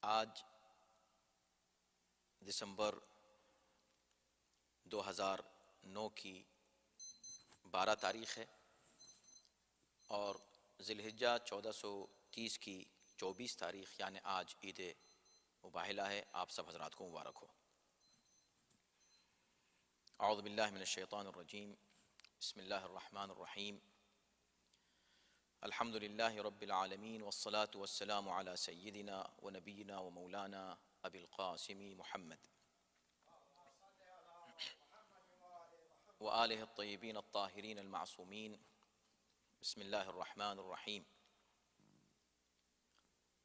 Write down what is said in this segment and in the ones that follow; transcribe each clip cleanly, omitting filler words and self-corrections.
آج دسمبر 2009 کی 12 تاریخ ہے اور ذی الحجہ 1430 کی 24 تاریخ یعنی آج عید مباہلہ ہے۔ آپ سب حضرات کو مبارک ہو۔ اعوذ باللہ من الشیطان الرجیم، بسم اللہ الرحمن الرحیم، الحمد للہ رب العالمین والصلاة والسلام علی سیدنا و نبینا و مولانا ابی القاسم محمد وآلہ الطیبین الطاہرین المعصومین۔ بسم اللہ الرحمن الرحیم۔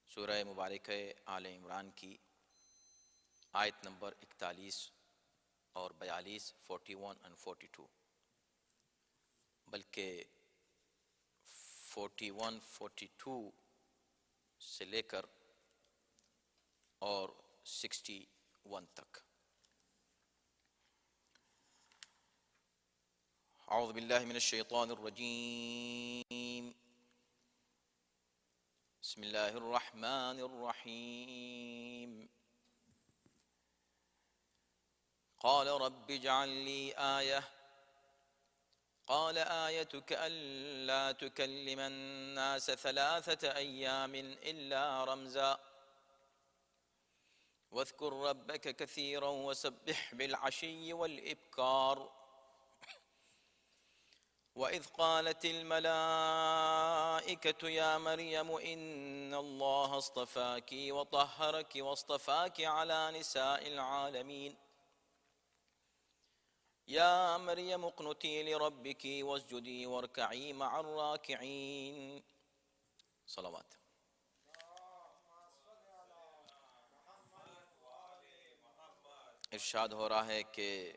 سورہ مبارکہ آل عمران کی آیت نمبر 41 اور 42، 41 and 42، بلکہ 41، 42 سے لے کر اور 61 تک۔ اعوذ باللہ من الشیطان الرجیم، بسم اللہ الرحمن الرحیم۔ قال رب اجعل لي آية قال آيتك ألا تكلم الناس 3 أيام إلا رمزا واذكر ربك كثيرا وسبح بالعشي والإبكار وإذ قالت الملائكة يا مريم إن الله اصطفاك وطهرك واصطفاك على نساء العالمين يا مريم اقنتي لربك واسجدي واركعي مع الراكعين۔ صلوات۔ ارشاد ہو رہا ہے کہ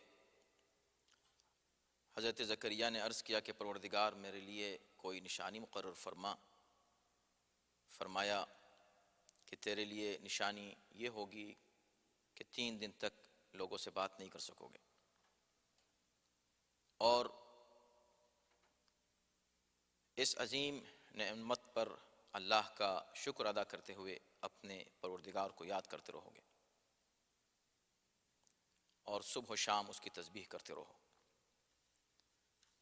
حضرت زکریا نے عرض کیا کہ پروردگار میرے لیے کوئی نشانی مقرر فرمایا کہ تیرے لیے نشانی یہ ہوگی کہ 3 دن تک لوگوں سے بات نہیں کر سکو گے، اور اس عظیم نعمت پر اللہ کا شکر ادا کرتے ہوئے اپنے پروردگار کو یاد کرتے رہو گے، اور صبح و شام اس کی تسبیح کرتے رہو،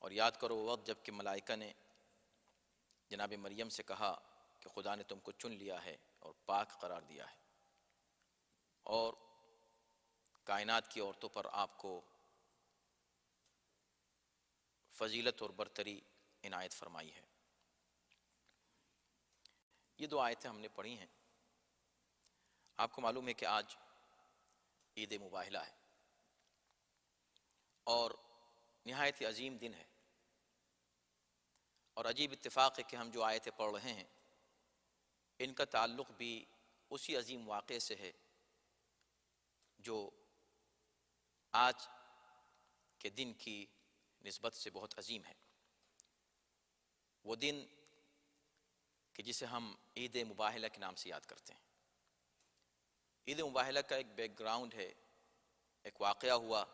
اور یاد کرو وہ وقت جب کہ ملائکہ نے جناب مریم سے کہا کہ خدا نے تم کو چن لیا ہے اور پاک قرار دیا ہے، اور کائنات کی عورتوں پر آپ کو فضیلت اور برتری عنایت فرمائی ہے۔ یہ 2 آیتیں ہم نے پڑھی ہیں۔ آپ کو معلوم ہے کہ آج عید مباہلہ ہے اور نہایت ہی عظیم دن ہے، اور عجیب اتفاق ہے کہ ہم جو آیتیں پڑھ رہے ہیں ان کا تعلق بھی اسی عظیم واقعے سے ہے جو آج کے دن کی نسبت سے بہت عظیم ہے۔ وہ دن کہ جسے ہم عید مباہلہ کے نام سے یاد کرتے ہیں۔ عید مباہلہ کا ایک بیک گراؤنڈ ہے، ایک واقعہ ہوا،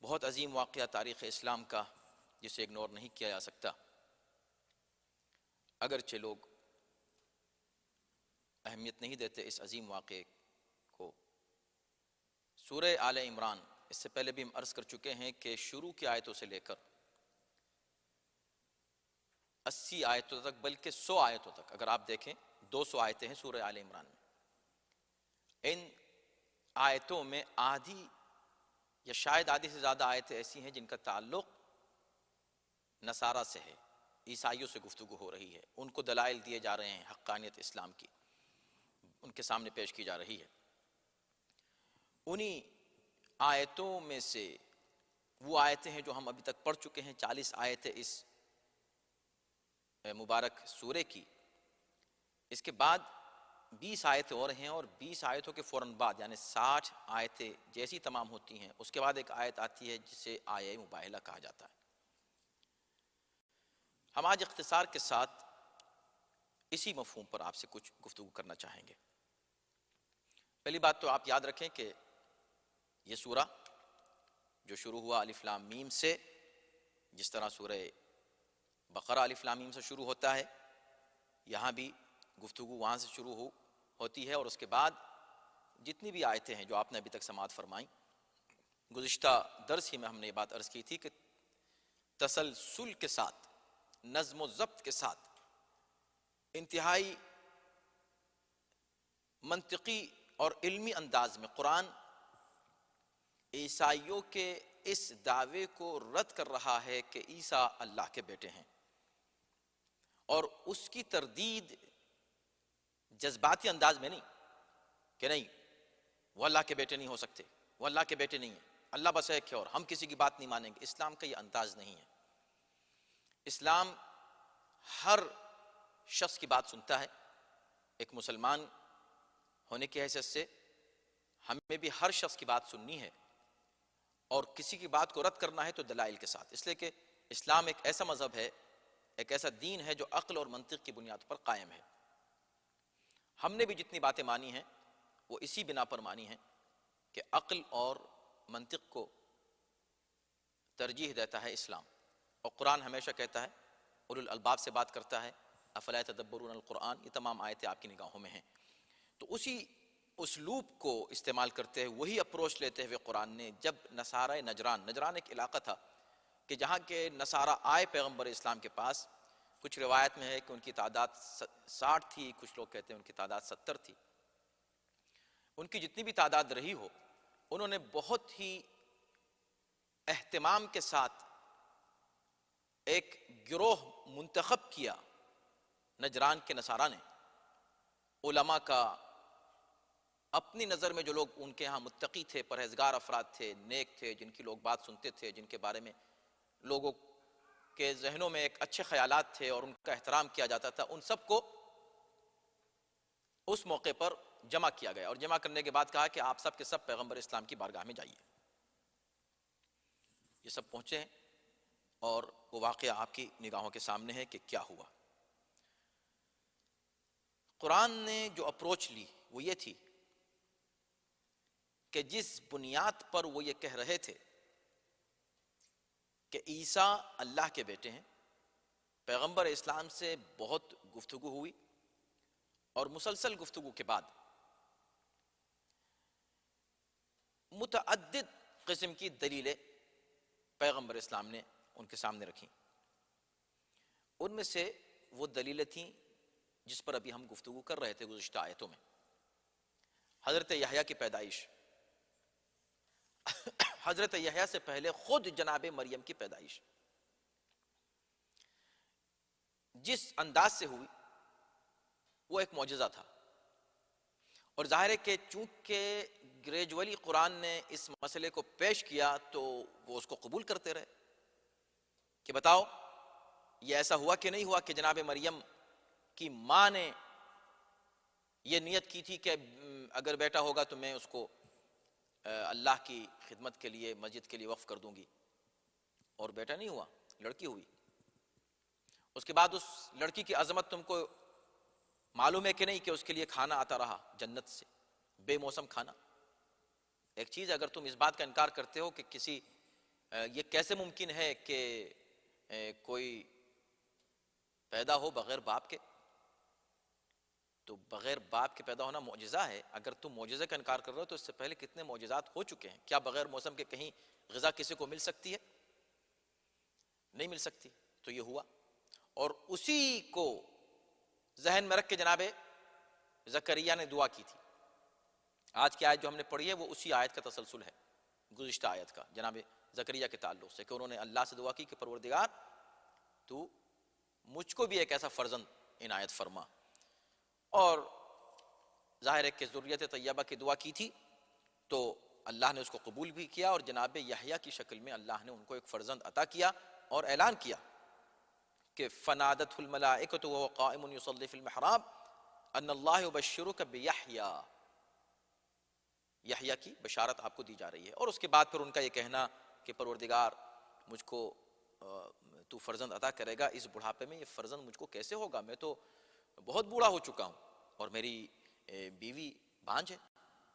بہت عظیم واقعہ تاریخ اسلام کا، جسے اگنور نہیں کیا جا سکتا، اگرچہ لوگ اہمیت نہیں دیتے اس عظیم واقعے کو۔ سورہ آل عمران، اس سے پہلے بھی ہم عرض کر چکے ہیں کہ شروع کی آیتوں سے لے کر 80 آیتوں تک، بلکہ 100 آیتوں تک، اگر آپ دیکھیں 200 آیتیں ہیں سورہ آل عمران میں۔ ان آیتوں میں آدھی یا شاید آدھی سے زیادہ آیتیں ایسی ہیں جن کا تعلق نصارہ سے ہے، عیسائیوں سے گفتگو ہو رہی ہے، ان کو دلائل دیے جا رہے ہیں، حقانیت اسلام کی ان کے سامنے پیش کی جا رہی ہے۔ انہی آیتوں میں سے وہ آیتیں ہیں جو ہم ابھی تک پڑھ چکے ہیں، 40 آیتیں اس مبارک سورے کی۔ اس کے بعد 20 آیتیں اور ہیں، اور 20 آیتوں کے فوراً بعد یعنی 60 آیتیں جیسی تمام ہوتی ہیں اس کے بعد ایک آیت آتی ہے جسے آیہ مباہلہ کہا جاتا ہے۔ ہم آج اختصار کے ساتھ اسی مفہوم پر آپ سے کچھ گفتگو کرنا چاہیں گے۔ پہلی بات تو آپ یاد رکھیں کہ یہ سورہ جو شروع ہوا الف لام میم سے، جس طرح سورہ بقرہ الف لام میم سے شروع ہوتا ہے، یہاں بھی گفتگو وہاں سے شروع ہوتی ہے، اور اس کے بعد جتنی بھی آیتیں ہیں جو آپ نے ابھی تک سماعت فرمائیں، گزشتہ درس ہی میں ہم نے یہ بات عرض کی تھی کہ تسلسل کے ساتھ، نظم و ضبط کے ساتھ، انتہائی منطقی اور علمی انداز میں قرآن عیسائیوں کے اس دعوے کو رد کر رہا ہے کہ عیسیٰ اللہ کے بیٹے ہیں، اور اس کی تردید جذباتی انداز میں نہیں کہ نہیں وہ اللہ کے بیٹے نہیں ہو سکتے، وہ اللہ کے بیٹے نہیں ہیں، اللہ بس ایک ہے اور ہم کسی کی بات نہیں مانیں گے۔ اسلام کا یہ انداز نہیں ہے۔ اسلام ہر شخص کی بات سنتا ہے۔ ایک مسلمان ہونے کی حیثیت سے ہمیں بھی ہر شخص کی بات سننی ہے، اور کسی کی بات کو رد کرنا ہے تو دلائل کے ساتھ، اس لیے کہ اسلام ایک ایسا مذہب ہے، ایک ایسا دین ہے جو عقل اور منطق کی بنیاد پر قائم ہے۔ ہم نے بھی جتنی باتیں مانی ہیں وہ اسی بنا پر مانی ہیں کہ عقل اور منطق کو ترجیح دیتا ہے اسلام، اور قرآن ہمیشہ کہتا ہے، اولو الالباب سے بات کرتا ہے، افلا یتدبرون القرآن، یہ تمام آیتیں آپ کی نگاہوں میں ہیں۔ تو اسی اسلوب کو استعمال کرتے ہوئے، وہی اپروچ لیتے ہوئے قرآن نے جب نصارہ نجران ایک علاقہ تھا کہ جہاں کے نصارہ آئے پیغمبر اسلام کے پاس، کچھ روایت میں ہے کہ ان کی تعداد 60 تھی، کچھ لوگ کہتے ہیں ان کی تعداد 70 تھی۔ ان کی جتنی بھی تعداد رہی ہو، انہوں نے بہت ہی اہتمام کے ساتھ ایک گروہ منتخب کیا نجران کے نصارہ نے، علماء کا، اپنی نظر میں جو لوگ ان کے ہاں متقی تھے، پرہیزگار افراد تھے، نیک تھے، جن کی لوگ بات سنتے تھے، جن کے بارے میں لوگوں کے ذہنوں میں ایک اچھے خیالات تھے اور ان کا احترام کیا جاتا تھا، ان سب کو اس موقع پر جمع کیا گیا، اور جمع کرنے کے بعد کہا کہ آپ سب کے سب پیغمبر اسلام کی بارگاہ میں جائیے۔ یہ سب پہنچے ہیں، اور وہ واقعہ آپ کی نگاہوں کے سامنے ہے کہ کیا ہوا۔ قرآن نے جو اپروچ لی وہ یہ تھی کہ جس بنیاد پر وہ یہ کہہ رہے تھے کہ عیسیٰ اللہ کے بیٹے ہیں، پیغمبر اسلام سے بہت گفتگو ہوئی، اور مسلسل گفتگو کے بعد متعدد قسم کی دلیلیں پیغمبر اسلام نے ان کے سامنے رکھیں۔ ان میں سے وہ دلیلیں تھیں جس پر ابھی ہم گفتگو کر رہے تھے گزشتہ آیتوں میں، حضرت یحییٰ کی پیدائش، حضرت یحییٰ سے پہلے خود جناب مریم کی پیدائش جس انداز سے ہوئی وہ ایک معجزہ تھا، اور ظاہر ہے کہ چونکہ گریجولی قرآن نے اس مسئلے کو پیش کیا تو وہ اس کو قبول کرتے رہے کہ بتاؤ یہ ایسا ہوا کہ نہیں ہوا کہ جناب مریم کی ماں نے یہ نیت کی تھی کہ اگر بیٹا ہوگا تو میں اس کو اللہ کی خدمت کے لیے، مسجد کے لیے وقف کر دوں گی، اور بیٹا نہیں ہوا، لڑکی ہوئی۔ اس کے بعد اس لڑکی کی عظمت تم کو معلوم ہے کہ نہیں کہ اس کے لیے کھانا آتا رہا جنت سے، بے موسم کھانا۔ ایک چیز اگر تم اس بات کا انکار کرتے ہو کہ کسی یہ کیسے ممکن ہے کہ کوئی پیدا ہو بغیر باپ کے، تو بغیر باپ کے پیدا ہونا معجزہ ہے۔ اگر تم معجزے کا انکار کر رہے ہو تو اس سے پہلے کتنے معجزات ہو چکے ہیں۔ کیا بغیر موسم کے کہیں غذا کسی کو مل سکتی ہے؟ نہیں مل سکتی۔ تو یہ ہوا، اور اسی کو ذہن میں رکھ کے جناب زکریا نے دعا کی تھی۔ آج کی آیت جو ہم نے پڑھی ہے وہ اسی آیت کا تسلسل ہے، گزشتہ آیت کا، جناب زکریا کے تعلق سے، کہ انہوں نے اللہ سے دعا کی کہ پروردگار تو مجھ کو بھی ایک ایسا فرزند عنایت فرما، اور ظاہر ہے کہ ذریت طیبہ کی دعا کی تھی تو اللہ نے اس کو قبول بھی کیا، اور جناب یحییٰ کی شکل میں اللہ نے ان کو ایک فرزند عطا کیا، اور اعلان کیا کہ فنادتہ الملائکۃ وہو قائم یصلی فی المحراب ان اللہ یبشرک بیحییٰ، یحییٰ کی بشارت آپ کو دی جا رہی ہے۔ اور اس کے بعد پھر ان کا یہ کہنا کہ پروردگار مجھ کو تو فرزند عطا کرے گا، اس بڑھاپے میں یہ فرزند مجھ کو کیسے ہوگا، میں تو بہت بوڑھا ہو چکا ہوں، اور میری بیوی بانجھ ہے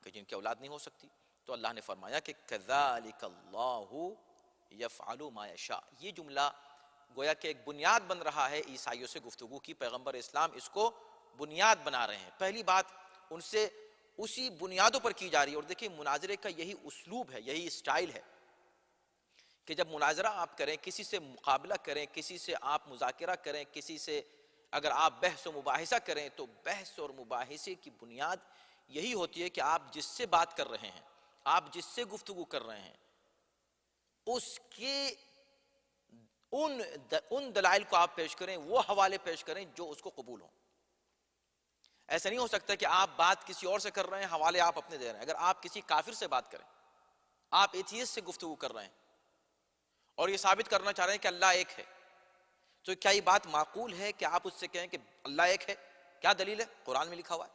کہ جن کی اولاد نہیں ہو سکتی۔ تو اللہ نے فرمایا کہ کذالک اللہ یفعل ما یشاء، یہ جملہ گویا کہ ایک بنیاد بن رہا ہے عیسائیوں سے گفتگو کی۔ پیغمبر اسلام اس کو بنیاد بنا رہے ہیں۔ پہلی بات ان سے اسی بنیادوں پر کی جا رہی ہے. اور دیکھیں مناظرے کا یہی اسلوب ہے, یہی اسٹائل ہے کہ جب مناظرہ آپ کریں, کسی سے مقابلہ کریں, کسی سے آپ مذاکرہ کریں, کسی سے اگر آپ بحث و مباحثہ کریں, تو بحث اور مباحثے کی بنیاد یہی ہوتی ہے کہ آپ جس سے بات کر رہے ہیں, آپ جس سے گفتگو کر رہے ہیں, اس کے ان دلائل کو آپ پیش کریں, وہ حوالے پیش کریں جو اس کو قبول ہوں. ایسا نہیں ہو سکتا کہ آپ بات کسی اور سے کر رہے ہیں, حوالے آپ اپنے دے رہے ہیں. اگر آپ کسی کافر سے بات کریں, آپ ایتھیسٹ سے گفتگو کر رہے ہیں اور یہ ثابت کرنا چاہ رہے ہیں کہ اللہ ایک ہے, تو کیا یہ بات معقول ہے کہ آپ اس سے کہیں کہ اللہ ایک ہے؟ کیا دلیل ہے؟ قرآن میں لکھا ہوا ہے.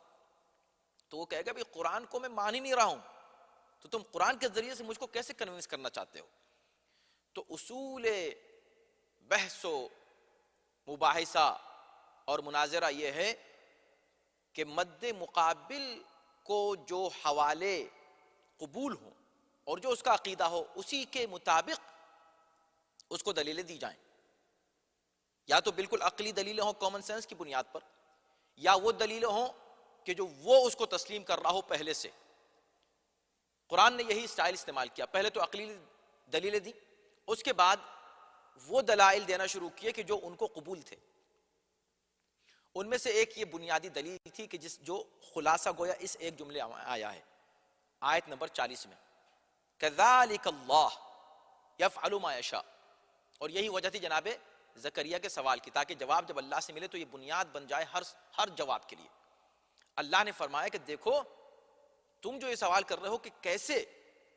تو وہ کہے گا بھی قرآن کو میں مان ہی نہیں رہا ہوں, تو تم قرآن کے ذریعے سے مجھ کو کیسے کنونس کرنا چاہتے ہو؟ تو اصول بحث و مباحثہ اور مناظرہ یہ ہے کہ مد مقابل کو جو حوالے قبول ہوں اور جو اس کا عقیدہ ہو, اسی کے مطابق اس کو دلیلیں دی جائیں. یا تو بالکل عقلی دلیلیں ہوں کامن سینس کی بنیاد پر, یا وہ دلیلیں ہوں کہ جو وہ اس کو تسلیم کر رہا ہو پہلے سے. قرآن نے یہی سٹائل استعمال کیا, پہلے تو عقلی دلیلیں دی, اس کے بعد وہ دلائل دینا شروع کیے کہ جو ان کو قبول تھے. ان میں سے ایک یہ بنیادی دلیل تھی کہ جو خلاصہ گویا اس ایک جملے آیا ہے آیت نمبر 40 میں, کذالک اللہ یفعل ما یشاء. اور یہی وجہ تھی جناب زکریا کے سوال کی, تاکہ جواب جب اللہ سے ملے تو یہ بنیاد بن جائے ہر جواب کے لیے. اللہ نے فرمایا کہ دیکھو تم جو یہ سوال کر رہے ہو کہ کیسے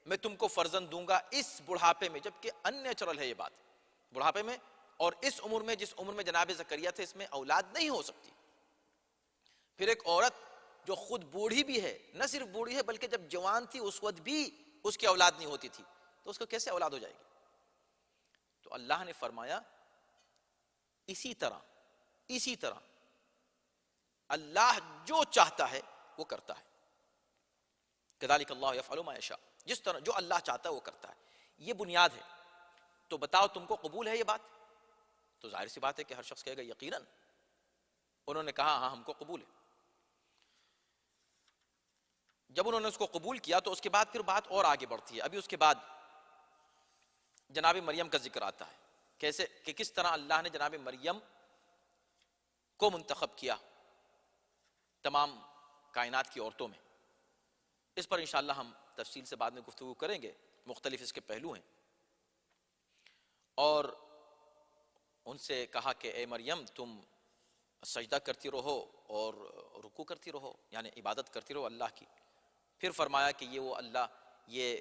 میں تم کو فرزند دوں گا اس بڑھاپے میں, جبکہ ان نیچرل ہے یہ بات, بڑھاپے میں اور اس عمر میں, جس عمر میں جناب زکریا تھے, اس میں اولاد نہیں ہو سکتی. پھر ایک عورت جو خود بوڑھی بھی ہے, نہ صرف بوڑھی ہے بلکہ جب جوان تھی اس وقت بھی اس کی اولاد نہیں ہوتی تھی, تو اس کو کیسے اولاد ہو جائے گی؟ تو اللہ نے فرمایا اسی طرح اللہ جو چاہتا ہے وہ کرتا ہے. کذالک اللہ یفعل ما یشاء, جس طرح جو اللہ چاہتا ہے وہ کرتا ہے. یہ بنیاد ہے. تو بتاؤ تم کو قبول ہے یہ بات؟ تو ظاہر سی بات ہے کہ ہر شخص کہے گا یقیناً. انہوں نے کہا ہاں ہم کو قبول ہے. جب انہوں نے اس کو قبول کیا تو اس کے بعد پھر بات اور آگے بڑھتی ہے. ابھی اس کے بعد جناب مریم کا ذکر آتا ہے, کیسے کہ کس طرح اللہ نے جناب مریم کو منتخب کیا تمام کائنات کی عورتوں میں. اس پر انشاءاللہ ہم تفصیل سے بعد میں گفتگو کریں گے, مختلف اس کے پہلو ہیں. اور ان سے کہا کہ اے مریم تم سجدہ کرتی رہو اور رکوع کرتی رہو, یعنی عبادت کرتی رہو اللہ کی. پھر فرمایا کہ یہ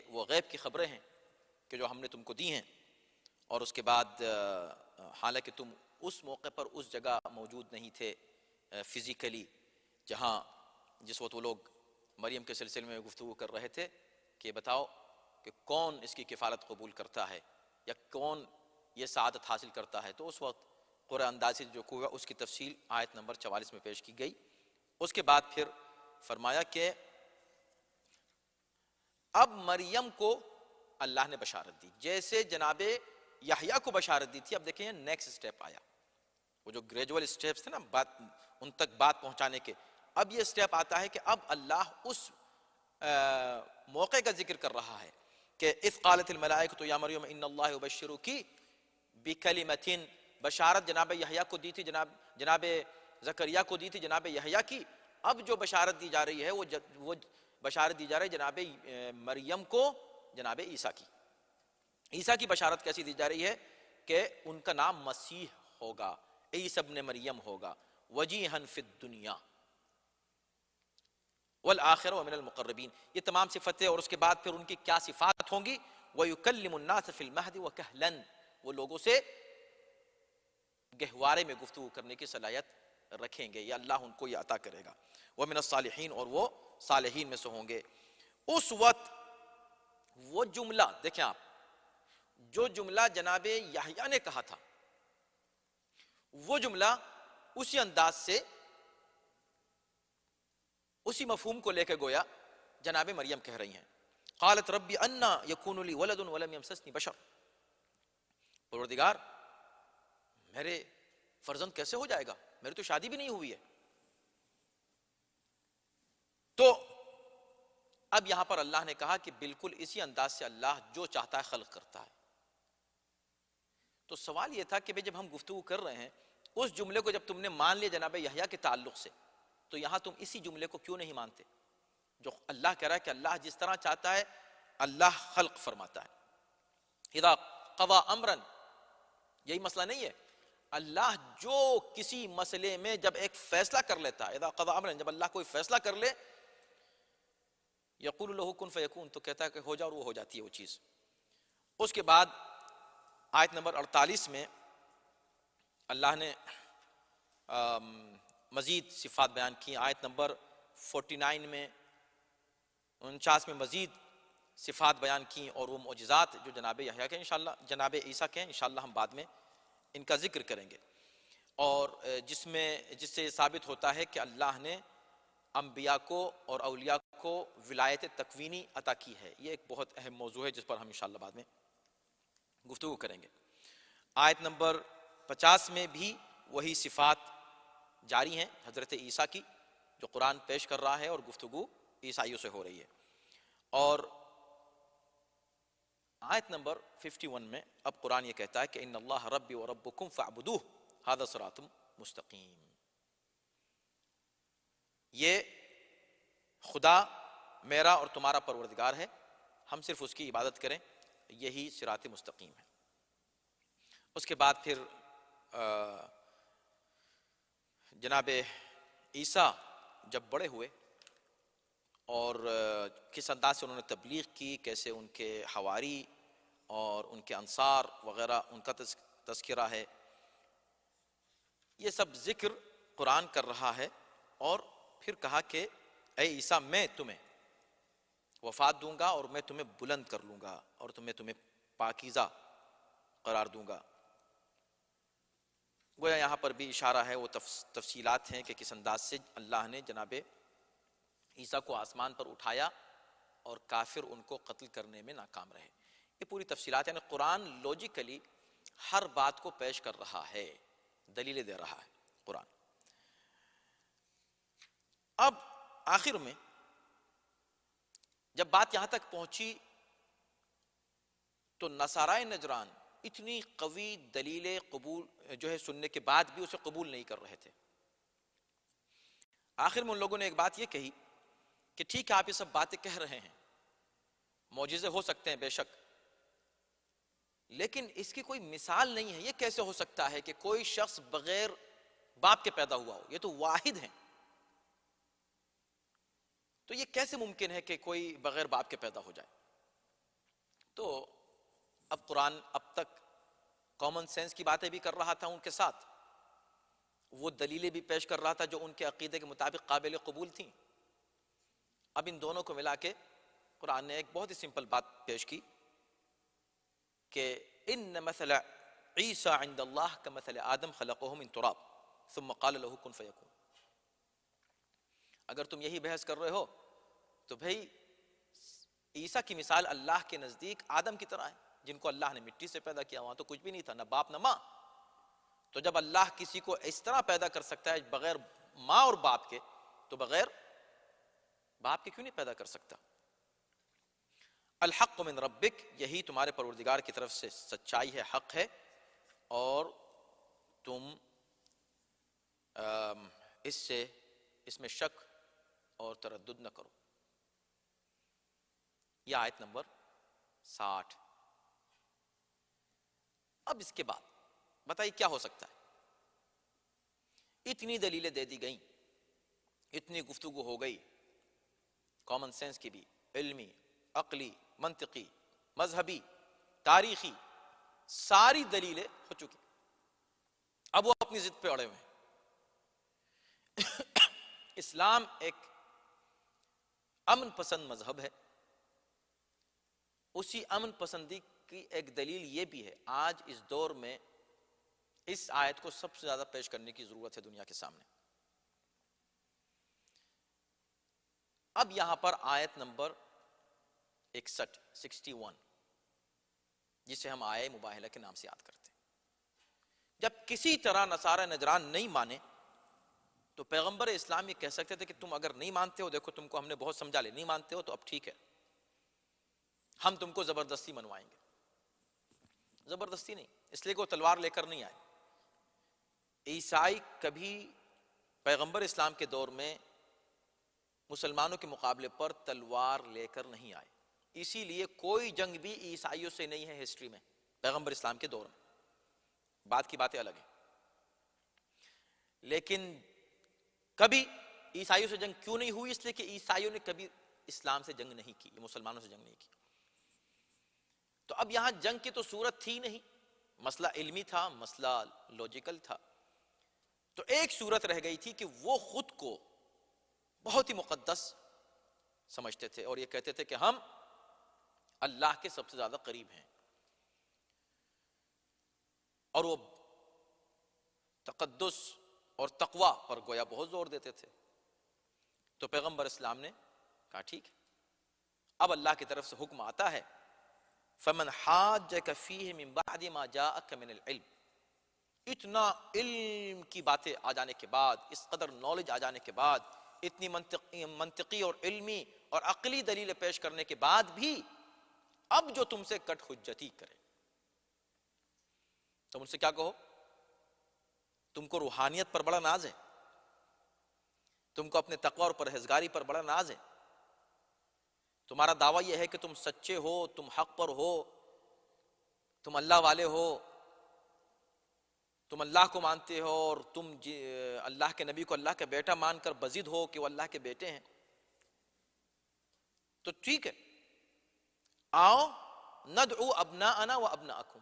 وہ غیب کی خبریں ہیں کہ جو ہم نے تم کو دی ہیں. اور اس کے بعد حالانکہ تم اس موقع پر اس جگہ موجود نہیں تھے فزیکلی, جس وقت وہ لوگ مریم کے سلسلے میں گفتگو کر رہے تھے کہ بتاؤ کہ کون اس کی کفالت قبول کرتا ہے یا کون یہ سعادت حاصل کرتا ہے. تو اس وقت قرآن اندازی جو ہوا اس کی تفصیل آیت نمبر 44 میں پیش کی گئی. اس کے بعد پھر فرمایا کہ اب مریم کو اللہ نے بشارت دی, جیسے جناب یحییٰ کو بشارت دی تھی. اب دیکھیں نیکسٹ سٹیپ آیا, وہ جو گریجول سٹیپس تھے نا بات ان تک بات پہنچانے کے, اب یہ سٹیپ آتا ہے کہ اب اللہ اس موقع کا ذکر کر رہا ہے کہ اذ قالت الملائکۃ یا مریم ان اللہ یبشرک بکلمۃ, بشارت جناب یحییٰ کو دی تھی, جناب زکریا کو دی تھی جناب یحییٰ کی. اب جو بشارت دی جا رہی ہے وہ بشارت دی جا رہی ہے جناب مریم کو جناب عیسیٰ کی. عیسیٰ کی بشارت کیسی دی جا رہی ہے کہ ان کا نام مسیح ہوگا, عیسی ابن مریم ہوگا, وجیہا فی الدنیا والآخرہ ومن المقربین. یہ تمام صفتیں, اور اس کے بعد پھر ان کی کیا صفات ہوں گی, وَيُكَلِّمُ النَّاسَ فِي الْمَهْدِ وَكَهْلًا, وہ لوگوں سے گہوارے میں گفتگو کرنے کی صلاحیت رکھیں گے, یا اللہ ان کو یہ عطا کرے گا. وَمِنَ الصَّالِحِينَ, اور وہ صالحین میں سے ہوں گے. اس وقت وہ جملہ دیکھیں آپ, جو جملہ جناب یحییٰ نے کہا تھا وہ جملہ اسی انداز سے اسی مفہوم کو لے کے گویا جناب مریم کہہ رہی ہیں. قالت ربی انا یکون لی ولد ولم یمسسنی بشر, پروردگار میرے فرزند کیسے ہو جائے گا, میری تو شادی بھی نہیں ہوئی ہے. تو اب یہاں پر اللہ نے کہا کہ بالکل اسی انداز سے اللہ جو چاہتا ہے خلق کرتا ہے. تو سوال یہ تھا کہ جب ہم گفتگو کر رہے ہیں اس جملے کو جب تم نے مان لیا جناب یحییٰ کے تعلق سے، تو یہاں تم اسی جملے کو کیوں نہیں مانتے جو اللہ کہہ رہا ہے کہ اللہ جس طرح چاہتا ہے اللہ خلق فرماتا ہے. اذا قضا امرا، یہی مسئلہ نہیں ہے. اللہ جو کسی مسئلے میں جب ایک فیصلہ کر لیتا ہے، اذا قضا امرا، جب اللہ کوئی فیصلہ کر لے، یقول له کن فیکون، تو کہتا ہے کہ ہو جا، اور وہ ہو جاتی ہے وہ چیز. اس کے بعد آیت نمبر 48 میں اللہ نے مزید صفات بیان کی. آیت نمبر 49 میں 49 میں مزید صفات بیان کی، اور وہ معجزات جو جناب یحییٰ کے انشاءاللہ جناب عیسیٰ کے انشاءاللہ ہم بعد میں ان کا ذکر کریں گے، اور جس سے ثابت ہوتا ہے کہ اللہ نے انبیاء کو اور اولیاء کو ولایت تکوینی عطا کی ہے. یہ ایک بہت اہم موضوع ہے جس پر ہم انشاءاللہ بعد میں گفتگو کریں گے. آیت نمبر 50 میں بھی وہی صفات جاری ہیں حضرت عیسیٰ کی، جو قرآن پیش کر رہا ہے اور گفتگو عیسائیوں سے ہو رہی ہے. اور آیت نمبر 51 میں اب قرآن یہ کہتا ہے کہ ان اللہ ربی و ربکم فاعبدوہ ھذا صراط مستقیم. یہ خدا میرا اور تمہارا پروردگار ہے، ہم صرف اس کی عبادت کریں، یہی صراط مستقیم ہے. اس کے بعد پھر جناب عیسیٰ جب بڑے ہوئے اور کس انداز سے انہوں نے تبلیغ کی، کیسے ان کے حواری اور ان کے انصار وغیرہ ان کا تذکرہ ہے، یہ سب ذکر قرآن کر رہا ہے. اور پھر کہا کہ اے عیسیٰ میں تمہیں وفات دوں گا اور میں تمہیں بلند کر لوں گا اور تمہیں پاکیزہ قرار دوں گا. گویا یہاں پر بھی اشارہ ہے، وہ تفصیلات ہیں کہ کس انداز سے اللہ نے جناب عیسیٰ کو آسمان پر اٹھایا اور کافر ان کو قتل کرنے میں ناکام رہے. یہ پوری تفصیلات، یعنی قرآن لوجیکلی ہر بات کو پیش کر رہا ہے، دلیلیں دے رہا ہے قرآن. اب آخر میں جب بات یہاں تک پہنچی تو نصارائے نجران اتنی قوی دلیلیں قبول جو ہے سننے کے بعد بھی اسے قبول نہیں کر رہے تھے. آخر میں ان لوگوں نے ایک بات یہ کہی کہ ٹھیک ہے آپ یہ سب باتیں کہہ رہے ہیں، معجزے ہو سکتے ہیں بے شک، لیکن اس کی کوئی مثال نہیں ہے. یہ کیسے ہو سکتا ہے کہ کوئی شخص بغیر باپ کے پیدا ہوا ہو؟ یہ تو واحد ہیں. تو یہ کیسے ممکن ہے کہ کوئی بغیر باپ کے پیدا ہو جائے؟ تو اب قرآن اب تک کامن سینس کی باتیں بھی کر رہا تھا ان کے ساتھ، وہ دلیلیں بھی پیش کر رہا تھا جو ان کے عقیدے کے مطابق قابل قبول تھیں. اب ان دونوں کو ملا کے قرآن نے ایک بہت ہی سمپل بات پیش کی کہ ان مثل عیسیٰ عند اللہ کمثل آدم خلقہ من تراب ثم قال له کن فیکون. اگر تم یہی بحث کر رہے ہو تو بھئی عیسیٰ کی مثال اللہ کے نزدیک آدم کی طرح ہے، جن کو اللہ نے مٹی سے پیدا کیا، وہاں تو کچھ بھی نہیں تھا، نہ باپ نہ ماں. تو جب اللہ کسی کو اس طرح پیدا کر سکتا ہے بغیر ماں اور باپ کے، تو بغیر باپ کے کیوں نہیں پیدا کر سکتا؟ الحق من ربک، یہی تمہارے پروردگار کی طرف سے سچائی ہے، حق ہے، اور تم اس میں شک اور تردد نہ کرو. یہ آیت نمبر 60. اب اس کے بعد بتائیے کیا ہو سکتا ہے؟ اتنی دلیلیں دے دی گئیں، اتنی گفتگو ہو گئی، کامن سینس کی بھی، علمی، عقلی، منطقی، مذہبی، تاریخی، ساری دلیلیں ہو چکی. اب وہ اپنی ضد پہ اڑے ہوئے ہیں. اسلام ایک امن پسند مذہب ہے. اسی امن پسندی کی ایک دلیل یہ بھی ہے، آج اس دور میں اس آیت کو سب سے زیادہ پیش کرنے کی ضرورت ہے دنیا کے سامنے. اب یہاں پر آیت نمبر 61 جسے ہم آیے مباہلہ کے نام سے یاد کرتے ہیں. جب کسی طرح نصارہ نجران نہیں مانے تو پیغمبر اسلام یہ کہہ سکتے تھے کہ تم اگر نہیں مانتے ہو، دیکھو تم کو ہم نے بہت سمجھا لے، نہیں مانتے ہو تو اب ٹھیک ہے، ہم تم کو زبردستی منوائیں گے۔ زبردستی نہیں، اس لیے کہ وہ تلوار لے کر نہیں آئے۔ عیسائی کبھی پیغمبر اسلام کے دور میں مسلمانوں کے مقابلے پر تلوار لے کر نہیں آئے، اسی لیے کوئی جنگ بھی عیسائیوں سے نہیں ہے ہسٹری میں پیغمبر اسلام کے دور میں، بعد کی باتیں الگ ہیں۔ لیکن کبھی عیسائیوں سے جنگ کیوں نہیں ہوئی؟ اس لیے کہ عیسائیوں نے کبھی اسلام سے جنگ نہیں کی، مسلمانوں سے جنگ نہیں کی۔ تو اب یہاں جنگ کی تو صورت تھی نہیں، مسئلہ علمی تھا، مسئلہ لوجیکل تھا، تو ایک صورت رہ گئی تھی کہ وہ خود کو بہت ہی مقدس سمجھتے تھے اور یہ کہتے تھے کہ ہم اللہ کے سب سے زیادہ قریب ہیں، اور وہ تقدس اور تقوی پر گویا بہت زور دیتے تھے۔ تو پیغمبر اسلام نے کہا ٹھیک ہے، اب اللہ کی طرف سے حکم آتا ہے فَمَنْ حَاجَّكَ فِيهِ مِنْ بَعْدِ مَا جَاءَكَ مِنَ الْعِلْمِ، اتنا علم کی باتیں آ جانے کے بعد، اس قدر نالج آ جانے کے بعد، اتنی منطقی اور علمی اور عقلی دلیل پیش کرنے کے بعد بھی اب جو تم سے کٹ حجتی کرے، تم ان سے کیا کہو؟ تم کو روحانیت پر بڑا ناز ہے، تم کو اپنے تقوی اور پرہیزگاری پر بڑا ناز ہے، تمہارا دعویٰ یہ ہے کہ تم سچے ہو، تم حق پر ہو، تم اللہ والے ہو، تم اللہ کو مانتے ہو، اور تم اللہ کے نبی کو اللہ کا بیٹا مان کر بزد ہو کہ وہ اللہ کے بیٹے ہیں، تو ٹھیک ہے، آؤ ندعو ابناءنا و ابناءکم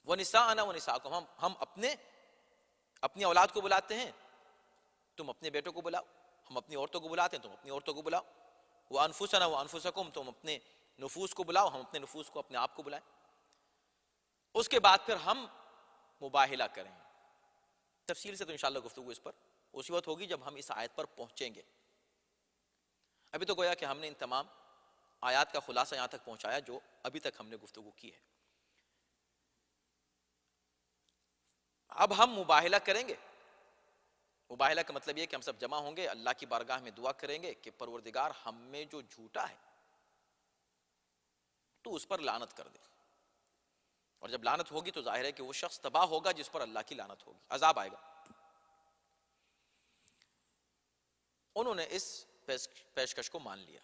ونساءنا و نساءکم، ہم اپنی اولاد کو بلاتے ہیں، تم اپنے بیٹوں کو بلاؤ، ہم اپنی عورتوں کو بلاتے ہیں، تم اپنی عورتوں کو بلاؤ، وانفسنا وانفسکم، تم اپنے نفوس کو بلاؤ، ہم اپنے نفوس کو، اپنے آپ کو بلائیں۔ اس کے بعد پھر ہم مباہلہ کریں، تفصیل سے تو انشاءاللہ گفتگو اس پر اسی وقت ہوگی جب ہم اس آیت پر پہنچیں گے۔ ابھی تو گویا کہ ہم نے ان تمام آیات کا خلاصہ یہاں تک پہنچایا جو ابھی تک ہم نے گفتگو کی ہے۔ اب ہم مباہلہ کریں گے، مباہلہ کا مطلب یہ کہ ہم سب جمع ہوں گے، اللہ کی بارگاہ میں دعا کریں گے کہ پروردگار ہم میں جو جھوٹا ہے تو اس پر لعنت کر دے، اور جب لعنت ہوگی تو ظاہر ہے کہ وہ شخص تباہ ہوگا جس پر اللہ کی لعنت ہوگی، عذاب آئے گا۔ انہوں نے اس پیشکش کو مان لیا،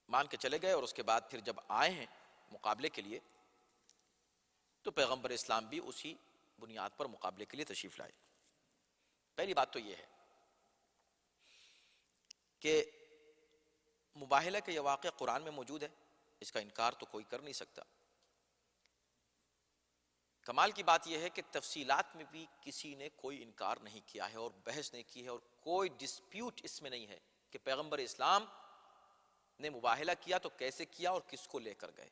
مان کے چلے گئے، اور اس کے بعد پھر جب آئے ہیں مقابلے کے لیے تو پیغمبر اسلام بھی اسی بنیاد پر مقابلے کے لیے تشریف لائے۔ پہلی بات تو یہ ہے کہ مباہلہ کا یہ واقعہ قرآن میں موجود ہے، اس کا انکار تو کوئی کر نہیں سکتا۔ کمال کی بات یہ ہے کہ تفصیلات میں بھی کسی نے کوئی انکار نہیں کیا ہے اور بحث نہیں کی ہے، اور کوئی ڈسپیوٹ اس میں نہیں ہے کہ پیغمبر اسلام نے مباہلہ کیا تو کیسے کیا اور کس کو لے کر گئے۔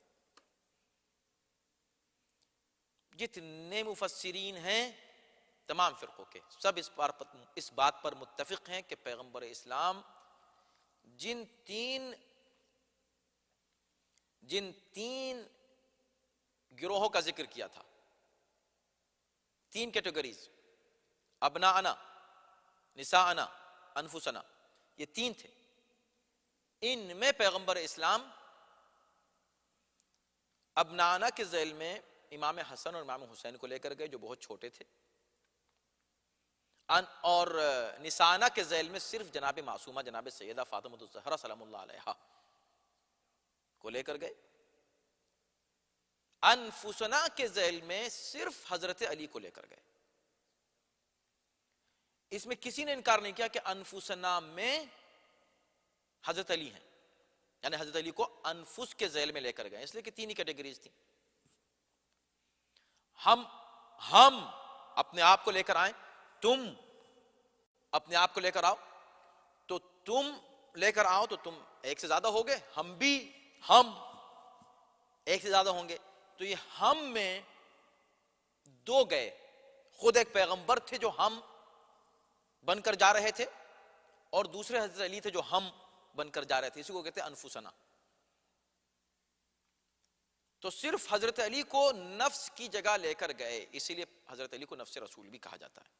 جتنے مفسرین ہیں تمام فرقوں کے، سب اس بات پر متفق ہیں کہ پیغمبر اسلام جن تین گروہوں کا ذکر کیا تھا، تین کیٹیگریز، ابناءنا، نساءنا، انفسنا، یہ تین تھے، ان میں پیغمبر اسلام ابناءنا کے ذیل میں امام حسن اور امام حسین کو لے کر گئے جو بہت چھوٹے تھے، اور نساءنا کے ذیل میں صرف جناب معصومہ جناب سیدہ فاطمہ الزہرا سلام اللہ علیہا کو لے کر گئے، انفسنا کے ذیل میں صرف حضرت علی کو لے کر گئے۔ اس میں کسی نے انکار نہیں کیا کہ انفسنا میں حضرت علی ہیں، یعنی حضرت علی کو انفس کے ذیل میں لے کر گئے، اس لیے کہ تین ہی کیٹیگریز تھیں۔ ہم اپنے آپ کو لے کر آئیں، تم اپنے آپ کو لے کر آؤ، تو تم لے کر آؤ تو تم ایک سے زیادہ ہوگے، ہم ایک سے زیادہ ہوں گے، تو یہ ہم میں دو گئے، خود ایک پیغمبر تھے جو ہم بن کر جا رہے تھے، اور دوسرے حضرت علی تھے جو ہم بن کر جا رہے تھے، اسی کو کہتے ہیں انفسنا۔ تو صرف حضرت علی کو نفس کی جگہ لے کر گئے، اسی لیے حضرت علی کو نفس رسول بھی کہا جاتا ہے۔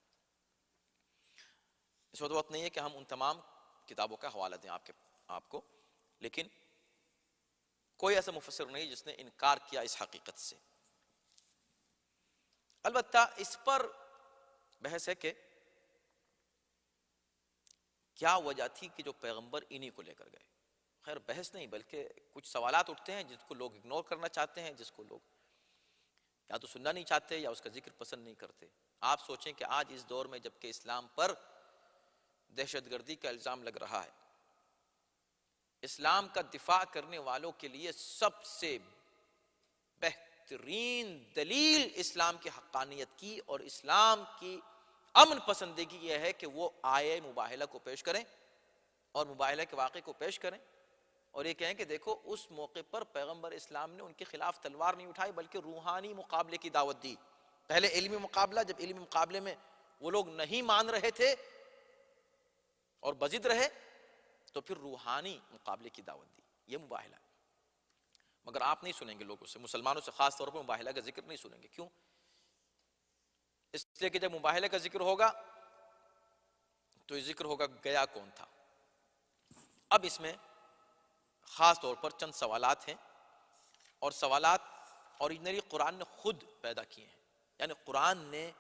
اس وقت نہیں ہے کہ ہم ان تمام کتابوں کا حوالہ دیں آپ کو، لیکن کوئی ایسا مفسر نہیں جس نے انکار کیا اس حقیقت سے۔ البتہ اس پر بحث ہے کہ کیا وجہ تھی کہ جو پیغمبر انہی کو لے کر گئے۔ خیر بحث نہیں، بلکہ کچھ سوالات اٹھتے ہیں جس کو لوگ اگنور کرنا چاہتے ہیں، جس کو لوگ یا تو سننا نہیں چاہتے یا اس کا ذکر پسند نہیں کرتے۔ آپ سوچیں کہ آج اس دور میں جبکہ اسلام پر دہشت گردی کا الزام لگ رہا ہے، اسلام کا دفاع کرنے والوں کے لیے سب سے بہترین دلیل اسلام کی حقانیت کی اور اسلام کی امن پسندگی یہ ہے کہ وہ آیے مباہلہ کو پیش کریں اور مباہلہ کے واقعے کو پیش کریں اور یہ کہیں کہ دیکھو اس موقع پر پیغمبر اسلام نے ان کے خلاف تلوار نہیں اٹھائی بلکہ روحانی مقابلے کی دعوت دی۔ پہلے علمی مقابلہ، جب علمی مقابلے میں وہ لوگ نہیں مان رہے تھے اور بضد رہے تو پھر روحانی مقابلے کی دعوت دی۔ یہ مباہلہ ہے، مگر آپ نہیں سنیں گے لوگوں سے، مسلمانوں سے خاص طور پر مباہلہ کا ذکر نہیں سنیں گے۔ کیوں؟ اس لیے کہ جب مباہلہ کا ذکر ہوگا تو یہ ذکر ہوگا گیا کون تھا۔ اب اس میں خاص طور پر چند سوالات ہیں، اور سوالات اوریجنلی قرآن نے خود پیدا کیے ہیں، یعنی قرآن نے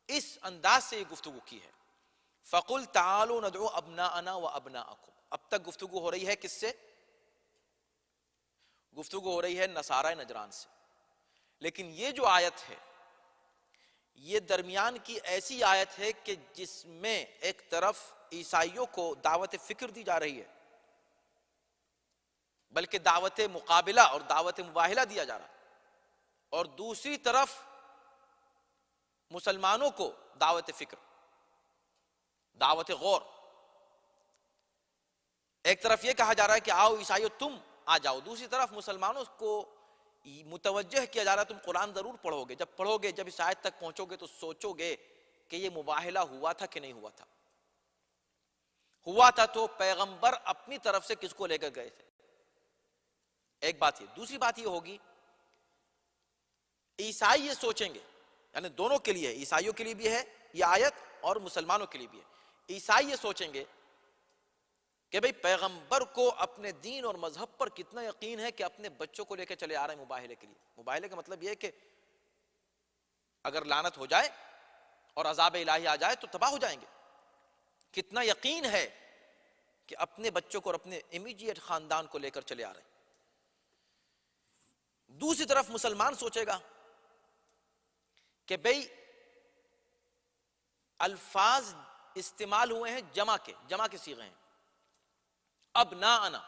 اس انداز سے یہ گفتگو کی ہے۔ فَقُلْ تَعَالُوا نَدْعُوا أَبْنَاءَنَا وَأَبْنَاءَكُمْ۔ اب تک گفتگو ہو رہی ہے کس سے؟ گفتگو ہو رہی ہے نصارہ نجران سے، لیکن یہ جو آیت ہے یہ درمیان کی ایسی آیت ہے کہ جس میں ایک طرف عیسائیوں کو دعوت فکر دی جا رہی ہے، بلکہ دعوت مقابلہ اور دعوت مباہلہ دیا جا رہا ہے، اور دوسری طرف مسلمانوں کو دعوت فکر، دعوت غور۔ ایک طرف یہ کہا جا رہا ہے کہ آؤ عیسائیوں تم آ جاؤ، دوسری طرف مسلمانوں کو متوجہ کیا جا رہا ہے تم قرآن ضرور پڑھو گے، جب پڑھو گے، جب اس آیت تک پہنچو گے تو سوچو گے کہ یہ مباہلہ ہوا تھا کہ نہیں ہوا تھا۔ ہوا تھا تو پیغمبر اپنی طرف سے کس کو لے کر گئے تھے؟ ایک بات یہ۔ دوسری بات یہ ہوگی عیسائی یہ سوچیں گے، یعنی دونوں کے لیے، عیسائیوں کے لیے بھی ہے یہ آیت اور مسلمانوں کے لیے بھی ہے۔ عیسائی یہ سوچیں گے کہ بھئی پیغمبر کو اپنے دین اور مذہب پر کتنا یقین ہے کہ اپنے بچوں کو لے کے چلے آ رہے ہیں مباہلے کے لیے۔ مباہلے کا مطلب یہ ہے کہ اگر لعنت ہو جائے اور عذاب الہی آ جائے تو تباہ ہو جائیں گے۔ کتنا یقین ہے کہ اپنے بچوں کو اور اپنے امیجیٹ خاندان کو لے کر چلے آ رہے ہیں۔ دوسری طرف مسلمان سوچے گا کہ بھئی الفاظ استعمال ہوئے ہیں جمع کے صیغے ہیں، ابناءنا،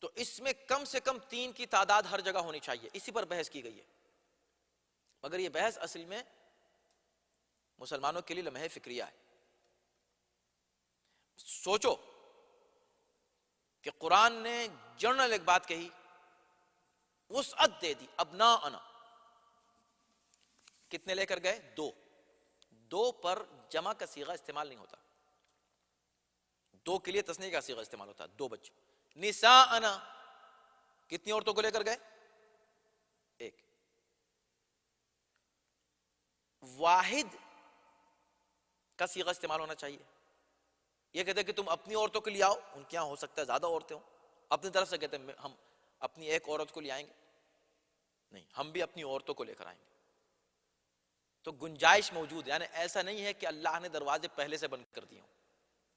تو اس میں کم سے کم 3 کی تعداد ہر جگہ ہونی چاہیے، اسی پر بحث کی گئی ہے۔ مگر یہ بحث اصل میں مسلمانوں کے لیے لمحہ فکریہ ہے۔ سوچو کہ قرآن نے جنرل ایک بات کہی، وسعت دے دی، ابناءنا، کتنے لے کر گئے؟ 2 پر جمع کا صیغہ استعمال نہیں ہوتا، 2 کے لیے تثنیہ کا صیغہ استعمال ہوتا ہے، 2 بچے۔ نساءنا، کتنی عورتوں کو لے کر گئے؟ 1۔ واحد کا صیغہ استعمال ہونا چاہیے۔ یہ کہتے ہیں کہ تم اپنی عورتوں کے لیے آؤ، ان کے یہاں ہو سکتا ہے زیادہ عورتیں ہوں، اپنی طرف سے کہتے ہیں ہم اپنی ایک عورت کو لے آئیں گے، نہیں، ہم بھی اپنی عورتوں کو لے کر آئیں گے۔ تو گنجائش موجود ہے، یعنی ایسا نہیں ہے کہ اللہ نے دروازے پہلے سے بند کر دیے ہوں،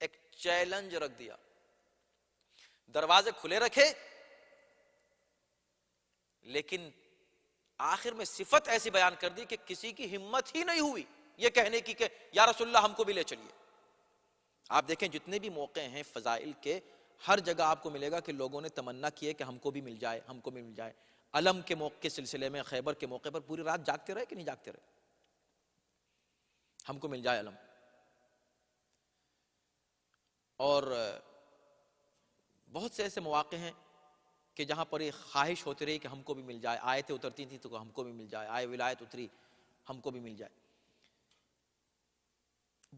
ایک چیلنج رکھ دیا، دروازے کھلے رکھے، لیکن آخر میں صفت ایسی بیان کر دی کہ کسی کی ہمت ہی نہیں ہوئی یہ کہنے کی کہ یا رسول اللہ ہم کو بھی لے چلیے۔ آپ دیکھیں جتنے بھی موقع ہیں فضائل کے، ہر جگہ آپ کو ملے گا کہ لوگوں نے تمنا کی ہے کہ ہم کو بھی مل جائے، ہم کو بھی مل جائے۔ علم کے موقع کے سلسلے میں، خیبر کے موقع پر پوری رات جاگتے رہے کہ نہیں جاگتے رہے؟ ہم کو مل جائے علم۔ اور بہت سے ایسے مواقع ہیں کہ جہاں پر یہ خواہش ہوتی رہی کہ ہم کو بھی مل جائے، آیتیں اترتی تھیں تو ہم کو بھی مل جائے، آئے ولایت اتری ہم کو بھی مل جائے۔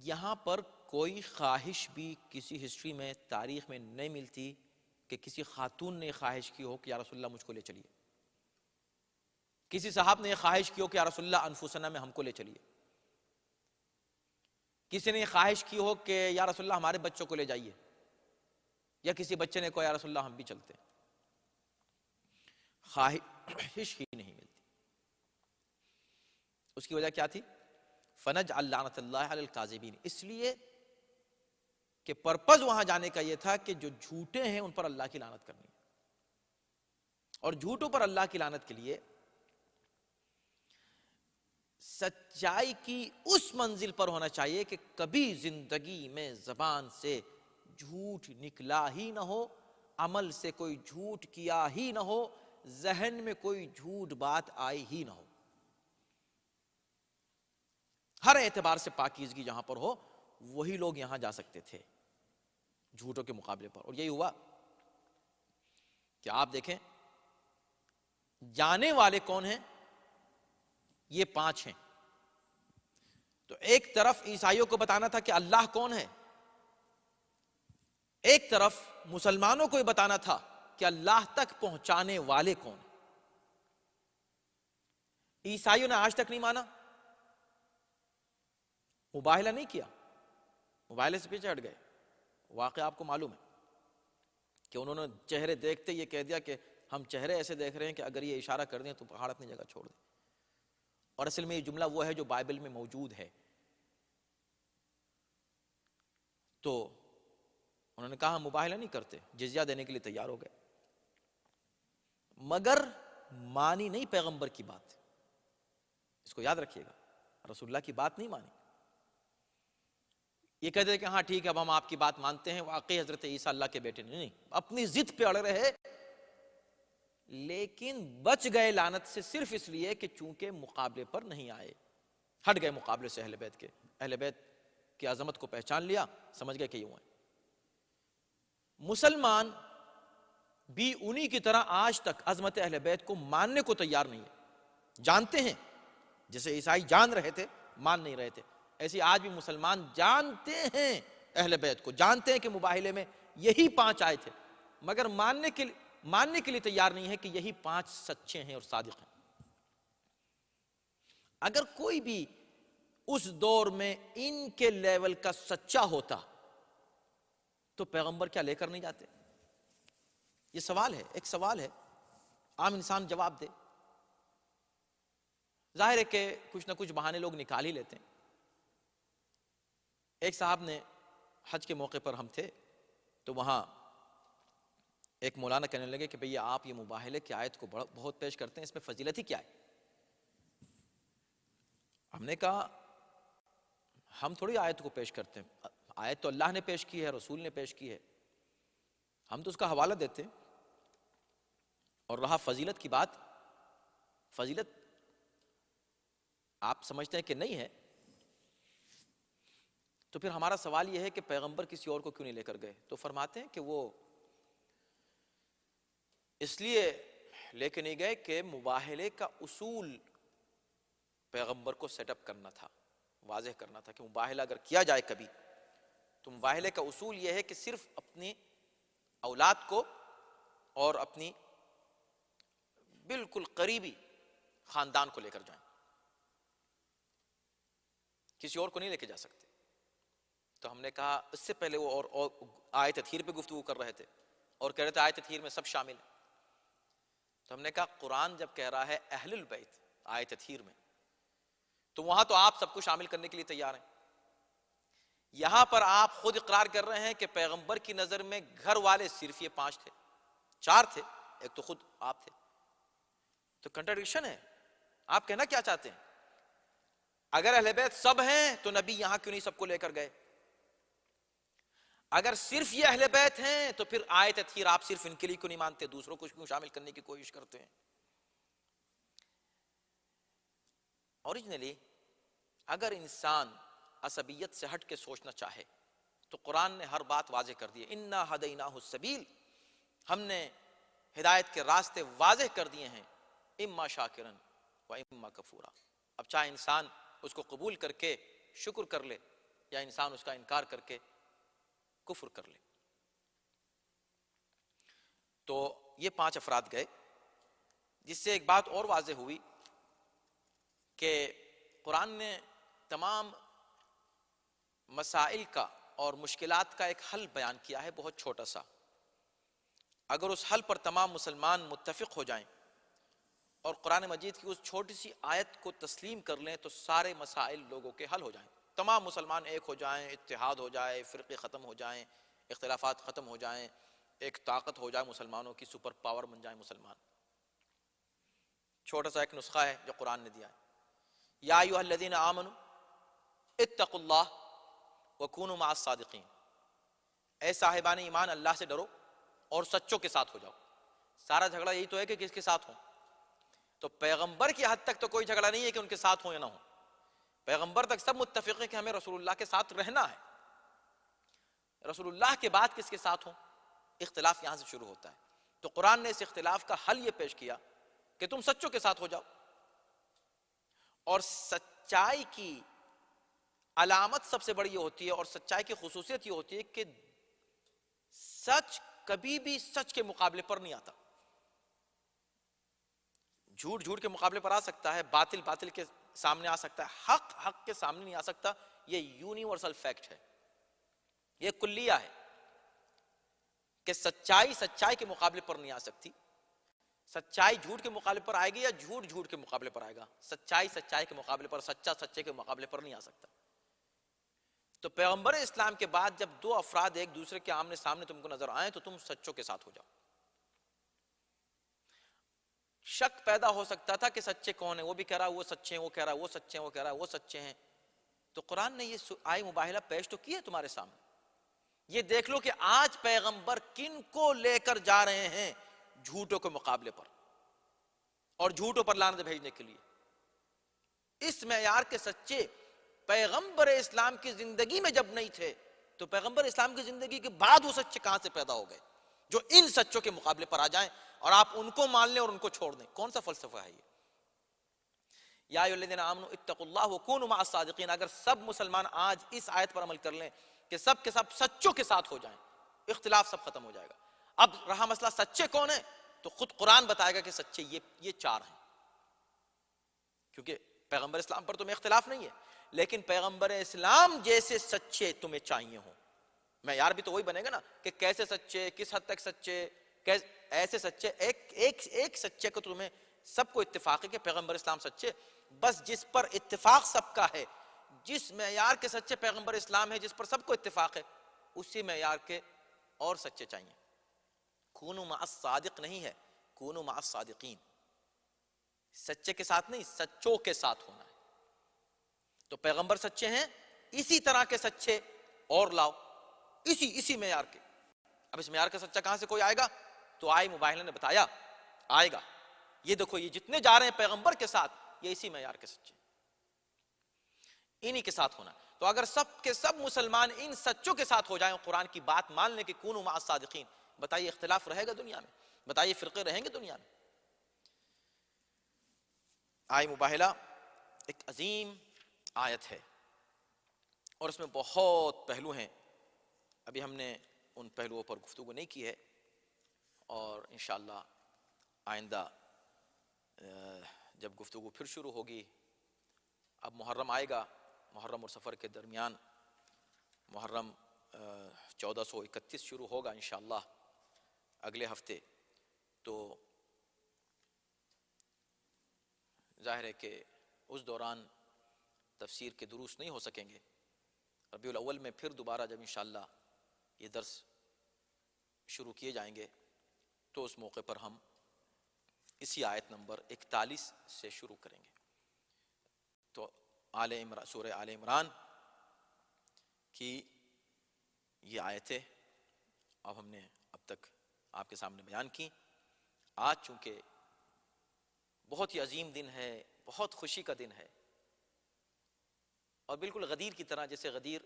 یہاں پر کوئی خواہش بھی کسی ہسٹری میں، تاریخ میں نہیں ملتی کہ کسی خاتون نے خواہش کی ہو کہ یا رسول اللہ مجھ کو لے چلیے، کسی صاحب نے یہ خواہش کی ہو کہ یا رسول اللہ انفسنا میں ہم کو لے چلیے، کسی نے یہ خواہش کی ہو کہ یا رسول اللہ ہمارے بچوں کو لے جائیے، یا کسی بچے نے کہا یا رسول اللہ ہم بھی چلتے ہیں، خواہش ہی نہیں ملتی۔ اس کی وجہ کیا تھی؟ فَنَجْعَلْ لَعْنَةَ اللَّهِ عَلَى الْكَاذِبِينَ، اس لیے کہ پرپز وہاں جانے کا یہ تھا کہ جو جھوٹے ہیں ان پر اللہ کی لعنت کرنی ہے، اور جھوٹوں پر اللہ کی لعنت کے لیے سچائی کی اس منزل پر ہونا چاہیے کہ کبھی زندگی میں زبان سے جھوٹ نکلا ہی نہ ہو، عمل سے کوئی جھوٹ کیا ہی نہ ہو، ذہن میں کوئی جھوٹ بات آئی ہی نہ ہو، ہر اعتبار سے پاکیزگی جہاں پر ہو وہی لوگ یہاں جا سکتے تھے جھوٹوں کے مقابلے پر۔ اور یہی ہوا کہ آپ دیکھیں جانے والے کون ہیں؟ یہ 5 ہیں۔ تو ایک طرف عیسائیوں کو بتانا تھا کہ اللہ کون ہے، ایک طرف مسلمانوں کو یہ بتانا تھا کہ اللہ تک پہنچانے والے کون ہیں۔ عیسائیوں نے آج تک نہیں مانا، مباہلہ نہیں کیا، مباہلے سے پیچھے ہٹ گئے۔ واقعہ آپ کو معلوم ہے کہ انہوں نے چہرے دیکھتے یہ کہہ دیا کہ ہم چہرے ایسے دیکھ رہے ہیں کہ اگر یہ اشارہ کر دیں تو پہاڑ اپنی جگہ چھوڑ دیں، اور اصل میں یہ جملہ وہ ہے جو بائبل میں موجود ہے۔ تو انہوں نے کہا ہم مباہلہ نہیں کرتے، جزیہ دینے کے لیے تیار ہو گئے، مگر مانی نہیں پیغمبر کی بات۔ اس کو یاد رکھیے گا، رسول اللہ کی بات نہیں مانی۔ یہ کہتے ہیں کہ ہاں ٹھیک ہے اب ہم آپ کی بات مانتے ہیں، واقعی حضرت عیسیٰ اللہ کے بیٹے نہیں، اپنی ضد پہ اڑے رہے، لیکن بچ گئے لعنت سے صرف اس لیے کہ چونکہ مقابلے پر نہیں آئے، ہٹ گئے مقابلے سے اہل بیت کے، اہل بیت کی عظمت کو پہچان لیا، سمجھ گئے کہ یوں ہے۔ مسلمان بھی انہی کی طرح آج تک عظمت اہل بیت کو ماننے کو تیار نہیں ہے، جانتے ہیں جیسے عیسائی جان رہے تھے مان نہیں رہے تھے، ایسے آج بھی مسلمان جانتے ہیں اہل بیت کو، جانتے ہیں کہ مباہلے میں یہی 5 آئے تھے، مگر ماننے کے لیے تیار نہیں ہے کہ یہی 5 سچے ہیں اور صادق ہیں۔ اگر کوئی بھی اس دور میں ان کے لیول کا سچا ہوتا تو پیغمبر کیا لے کر نہیں جاتے؟ یہ سوال ہے، ایک سوال ہے، عام انسان جواب دے۔ ظاہر ہے کہ کچھ نہ کچھ بہانے لوگ نکال ہی لیتے ہیں۔ ایک صاحب نے حج کے موقع پر ہم تھے تو وہاں ایک مولانا کہنے لگے کہ بھئی آپ یہ مباہلے کی آیت کو بہت پیش کرتے ہیں، اس میں فضیلت ہی کیا ہے؟ ہم نے کہا ہم تھوڑی آیت کو پیش کرتے ہیں، آیت تو اللہ نے پیش کی ہے، رسول نے پیش کی ہے، ہم تو اس کا حوالہ دیتے ہیں۔ اور رہا فضیلت کی بات، فضیلت آپ سمجھتے ہیں کہ نہیں ہے تو پھر ہمارا سوال یہ ہے کہ پیغمبر کسی اور کو کیوں نہیں لے کر گئے؟ تو فرماتے ہیں کہ وہ اس لیے لے کے نہیں گئے کہ مباہلے کا اصول پیغمبر کو سیٹ اپ کرنا تھا، واضح کرنا تھا کہ مباہلہ اگر کیا جائے کبھی تو مباہلے کا اصول یہ ہے کہ صرف اپنی اولاد کو اور اپنی بالکل قریبی خاندان کو لے کر جائیں، کسی اور کو نہیں لے کے جا سکتے۔ تو ہم نے کہا اس سے پہلے وہ اور آیت تطہیر پہ گفتگو کر رہے تھے اور کہہ رہے تھے آیت تطہیر میں سب شامل ہے۔ تو ہم نے کہا قرآن جب کہہ رہا ہے اہل البیت آیت تطہیر میں، تو وہاں تو آپ سب کو شامل کرنے کے لیے تیار ہیں۔ یہاں پر آپ خود اقرار کر رہے ہیں کہ پیغمبر کی نظر میں گھر والے صرف یہ 5 تھے، 4 تھے، ایک تو خود آپ تھے۔ تو کنٹرڈکشن ہے۔ آپ کہنا کیا چاہتے ہیں؟ اگر اہل بیت سب ہیں تو نبی یہاں کیوں نہیں سب کو لے کر گئے؟ اگر صرف یہ اہل بیت ہیں تو پھر آیت تطہیر آپ صرف ان کے لیے کیوں نہیں مانتے، دوسروں کو کیوں شامل کرنے کی کوشش کرتے ہیں؟ اوریجنلی اگر انسان عصبیت سے ہٹ کے سوچنا چاہے تو قرآن نے ہر بات واضح کر دی ہے۔ انا ہدیناہ السبیل، ہم نے ہدایت کے راستے واضح کر دیے ہیں، اما شاکرن و اما کفورا۔ اب چاہے انسان اس کو قبول کر کے شکر کر لے یا انسان اس کا انکار کر کے کفر کر لے۔ تو یہ 5 افراد گئے، جس سے ایک بات اور واضح ہوئی کہ قرآن نے تمام مسائل کا اور مشکلات کا ایک حل بیان کیا ہے، بہت چھوٹا سا۔ اگر اس حل پر تمام مسلمان متفق ہو جائیں اور قرآن مجید کی اس چھوٹی سی آیت کو تسلیم کر لیں تو سارے مسائل لوگوں کے حل ہو جائیں، تمام مسلمان ایک ہو جائیں، اتحاد ہو جائے، فرقے ختم ہو جائیں، اختلافات ختم ہو جائیں، ایک طاقت ہو جائے مسلمانوں کی، سپر پاور بن جائیں مسلمان۔ چھوٹا سا ایک نسخہ ہے جو قرآن نے دیا ہے۔ یا ایھا الذین آمنوا اتقوا اللہ وکونوا مع الصادقین، اے صاحبان ایمان اللہ سے ڈرو اور سچوں کے ساتھ ہو جاؤ۔ سارا جھگڑا یہی تو ہے کہ کس کے ساتھ ہوں، تو پیغمبر کی حد تک تو کوئی جھگڑا نہیں ہے کہ ان کے ساتھ ہوں یا نہ ہوں، پیغمبر تک سب متفق ہیں کہ ہمیں رسول اللہ کے ساتھ رہنا ہے۔ رسول اللہ کے بعد کس کے ساتھ ہوں، اختلاف یہاں سے شروع ہوتا ہے۔ تو قرآن نے اس اختلاف کا حل یہ پیش کیا کہ تم سچوں کے ساتھ ہو جاؤ، اور سچائی کی علامت سب سے بڑی یہ ہوتی ہے، اور سچائی کی خصوصیت یہ ہوتی ہے کہ سچ کبھی بھی سچ کے مقابلے پر نہیں آتا۔ جھوٹ جھوٹ کے مقابلے پر آ سکتا ہے، باطل باطل کے سامنے آ سکتا ہے، حق حق کے سامنے نہیں آ سکتا۔ یہ یونیورسل فیکٹ ہے، یہ کلیہ ہے کہ سچائی سچائی کے مقابلے پر نہیں آ سکتی۔ سچائی جھوٹ کے مقابلے پر آئے گی یا جھوٹ جھوٹ کے مقابلے پر آئے گا، سچائی سچائی کے مقابلے پر، سچا سچے کے مقابلے پر نہیں آ سکتا۔ تو پیغمبر اسلام کے بعد جب 2 افراد ایک دوسرے کے آمنے سامنے تم کو نظر آئیں تو تم سچوں کے ساتھ ہو جاؤ۔ شک پیدا ہو سکتا تھا کہ سچے کون ہیں، وہ بھی کہہ رہا وہ سچے ہیں، وہ کہہ رہا وہ سچے ہیں، وہ کہہ رہا وہ سچے ہیں۔ تو قرآن نے یہ آئے مباہلہ پیش تو کی ہے تمہارے سامنے، یہ دیکھ لو کہ آج پیغمبر کن کو لے کر جا رہے ہیں جھوٹوں کے مقابلے پر اور جھوٹوں پر لعنت بھیجنے کے لیے۔ اس معیار کے سچے پیغمبر اسلام کی زندگی میں جب نہیں تھے تو پیغمبر اسلام کی زندگی کے بعد وہ سچے کہاں سے پیدا ہو گئے جو ان سچوں کے مقابلے پر آ جائیں اور آپ ان کو مان لیں اور ان کو چھوڑ دیں؟ کون سا فلسفہ ہے یہ؟ یا ایھا الذین آمنوا اتقوا اللہ وکونوا مع الصادقین۔ اگر سب مسلمان آج اس آیت پر عمل کر لیں کہ سب کے سب سچوں کے ساتھ ہو جائیں، اختلاف سب ختم ہو جائے گا۔ اب رہا مسئلہ سچے کون ہیں، تو خود قرآن بتائے گا کہ سچے یہ 4 ہیں، کیونکہ پیغمبر اسلام پر تمہیں اختلاف نہیں ہے، لیکن پیغمبر اسلام جیسے سچے تمہیں چاہیے ہوں۔ معیار بھی تو وہی بنے گا نا کہ کیسے سچے، کس حد تک سچے، ایسے سچے۔ ایک سچے کو تمہیں سب کو اتفاق ہے کہ پیغمبر اسلام سچے، بس جس پر اتفاق سب کا ہے، جس معیار کے سچے پیغمبر اسلام ہے، جس پر سب کو اتفاق ہے، اسی معیار کے اور سچے چاہیے۔ کونوا مع الصادق نہیں ہے، کونوا مع الصادقین، سچے کے ساتھ نہیں، سچوں کے ساتھ ہونا ہے۔ تو پیغمبر سچے ہیں، اسی طرح کے سچے اور لاؤ، اسی معیار کے۔ اب اس معیار کا سچا کہاں سے کوئی آئے گا؟ تو آئے مباہلہ نے بتایا آئے گا۔ یہ دیکھو، یہ جتنے جا رہے ہیں پیغمبر کے ساتھ، یہ اسی معیار کے سچے، انہی کے ساتھ ہونا۔ تو اگر سب کے سب مسلمان ان سچوں کے ساتھ ہو جائیں، قرآن کی بات مان لیں کہ کونوا مع الصادقین، بتائیے اختلاف رہے گا دنیا میں؟ بتائیے فرقے رہیں گے دنیا میں؟ آئے مباہلہ ایک عظیم آیت ہے اور اس میں بہت پہلو ہیں، ابھی ہم نے ان پہلوؤں پر گفتگو نہیں کی ہے، اور انشاءاللہ آئندہ جب گفتگو پھر شروع ہوگی، اب محرم آئے گا، محرم اور سفر کے درمیان محرم 1431 شروع ہوگا انشاءاللہ اگلے ہفتے، تو ظاہر ہے کہ اس دوران تفسیر کے دروس نہیں ہو سکیں گے۔ ربیع الاول میں پھر دوبارہ جب انشاءاللہ یہ درس شروع کیے جائیں گے تو اس موقع پر ہم اسی آیت نمبر 41 سے شروع کریں گے۔ تو سورہ آل عمران کی یہ آیتیں اب ہم نے اب تک آپ کے سامنے بیان کی۔ آج چونکہ بہت ہی عظیم دن ہے، بہت خوشی کا دن ہے، اور بالکل غدیر کی طرح، جیسے غدیر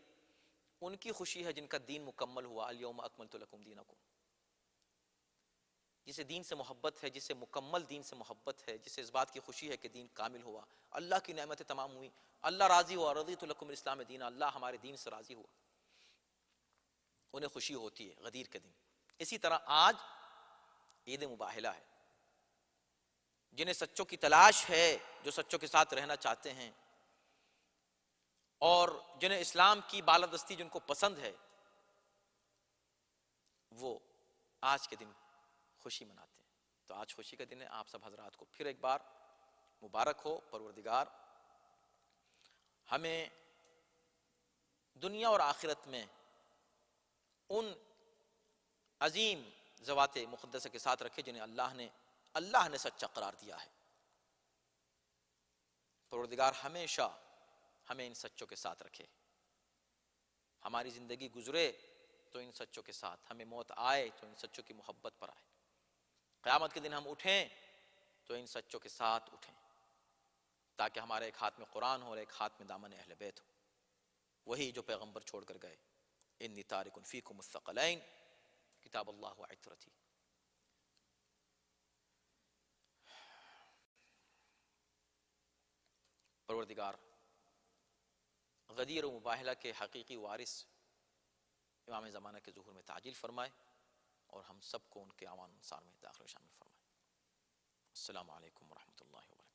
ان کی خوشی ہے جن کا دین مکمل ہوا، الیوم اکملت لکم دینکم، جسے دین سے محبت ہے، جسے مکمل دین سے محبت ہے، جسے اس بات کی خوشی ہے کہ دین کامل ہوا، اللہ کی نعمتیں تمام ہوئی، اللہ راضی ہوا، رضیت لکم الاسلام دینا، اللہ ہمارے دین سے راضی ہوا، انہیں خوشی ہوتی ہے غدیر کے دن۔ اسی طرح آج عید مباہلہ ہے، جنہیں سچوں کی تلاش ہے، جو سچوں کے ساتھ رہنا چاہتے ہیں، اور جنہیں اسلام کی بالادستی جن کو پسند ہے، وہ آج کے دن خوشی مناتے ہیں۔ تو آج خوشی کا دن ہے، آپ سب حضرات کو پھر ایک بار مبارک ہو۔ پروردگار ہمیں دنیا اور آخرت میں ان عظیم ذوات مقدسہ کے ساتھ رکھے جنہیں اللہ نے سچا قرار دیا ہے۔ پروردگار ہمیشہ ہمیں ان سچوں کے ساتھ رکھے، ہماری زندگی گزرے تو ان سچوں کے ساتھ، ہمیں موت آئے تو ان سچوں کی محبت پر آئے، قیامت کے دن ہم اٹھیں تو ان سچوں کے ساتھ اٹھیں، تاکہ ہمارے ایک ہاتھ میں قرآن ہو اور ایک ہاتھ میں دامن اہل بیت ہو، وہی جو پیغمبر چھوڑ کر گئے، انی تارک فیکم الثقلین کتاب اللہ و عترتی۔ پروردگار غدیر و مباہلہ کے حقیقی وارث امام زمانہ کے ظہور میں تعجیل فرمائے، اور ہم سب کو ان کے اعوان انصار میں داخل و شامل فرمائے۔ السلام علیکم ورحمۃ اللہ وبرکاتہ۔